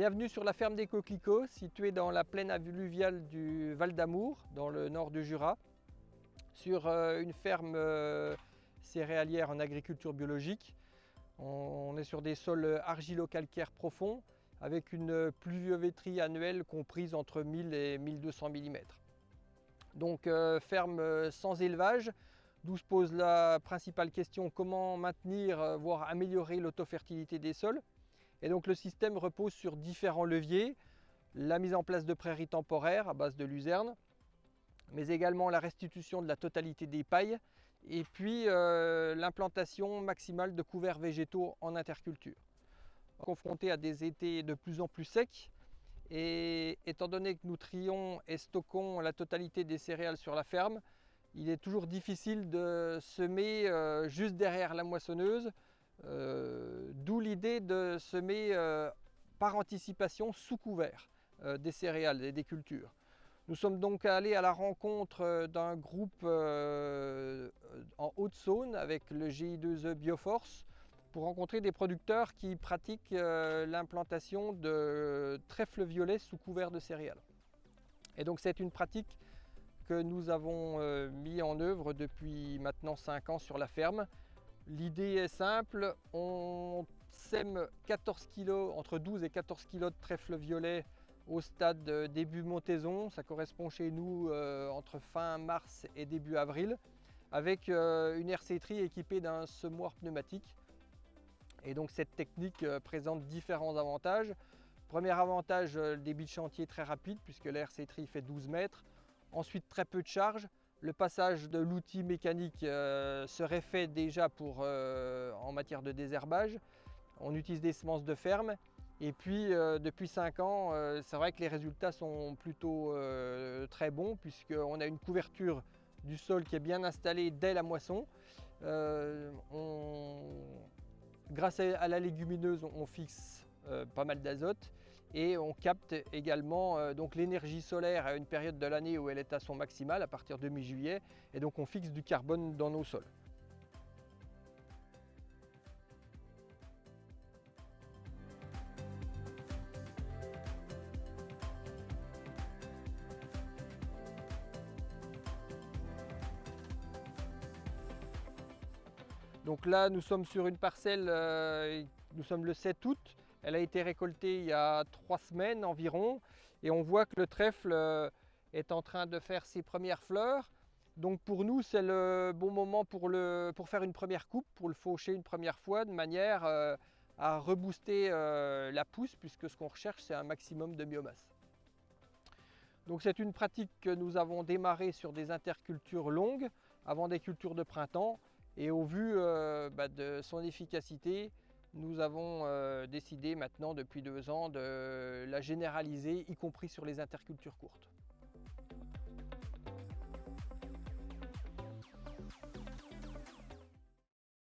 Bienvenue sur la ferme des Coquelicots, située dans la plaine alluviale du Val d'Amour, dans le nord du Jura, sur une ferme céréalière en agriculture biologique. On est sur des sols argilo-calcaires profonds, avec une pluviométrie annuelle comprise entre 1000 et 1200 mm. Donc ferme sans élevage, d'où se pose la principale question: comment maintenir, voire améliorer l'autofertilité des sols. Et donc le système repose sur différents leviers: la mise en place de prairies temporaires à base de luzerne, mais également la restitution de la totalité des pailles, et puis l'implantation maximale de couverts végétaux en interculture. Confrontés à des étés de plus en plus secs, et étant donné que nous trions et stockons la totalité des céréales sur la ferme, il est toujours difficile de semer juste derrière la moissonneuse, d'où l'idée de semer par anticipation sous couvert des céréales et des cultures. Nous sommes donc allés à la rencontre d'un groupe en Haute-Saône avec le GI2E Bioforce pour rencontrer des producteurs qui pratiquent l'implantation de trèfle violet sous couvert de céréales. Et donc c'est une pratique que nous avons mis en œuvre depuis maintenant 5 ans sur la ferme. L'idée est simple: on sème 14 kg, entre 12 et 14 kg de trèfle violet au stade début montaison. Ça correspond chez nous entre fin mars et début avril, avec une herséterie équipée d'un semoir pneumatique. Et donc cette technique présente différents avantages. Premier avantage, le débit de chantier très rapide puisque la herséterie fait 12 mètres. Ensuite, très peu de charge. Le passage de l'outil mécanique serait fait déjà en matière de désherbage. On utilise des semences de ferme. Et puis depuis 5 ans, c'est vrai que les résultats sont plutôt très bons, puisqu'on a une couverture du sol qui est bien installée dès la moisson. Grâce à la légumineuse, on fixe pas mal d'azote, et on capte également donc l'énergie solaire à une période de l'année où elle est à son maximal, à partir de mi-juillet, et donc on fixe du carbone dans nos sols. Donc là, nous sommes sur une parcelle, nous sommes le 7 août. Elle a été récoltée il y a 3 semaines environ, et on voit que le trèfle est en train de faire ses premières fleurs. Donc pour nous, c'est le bon moment pour faire une première coupe, pour le faucher une première fois, de manière à rebooster la pousse, puisque ce qu'on recherche, c'est un maximum de biomasse. Donc c'est une pratique que nous avons démarrée sur des intercultures longues, avant des cultures de printemps. Et au vu de son efficacité, nous avons décidé maintenant depuis 2 ans de la généraliser, y compris sur les intercultures courtes.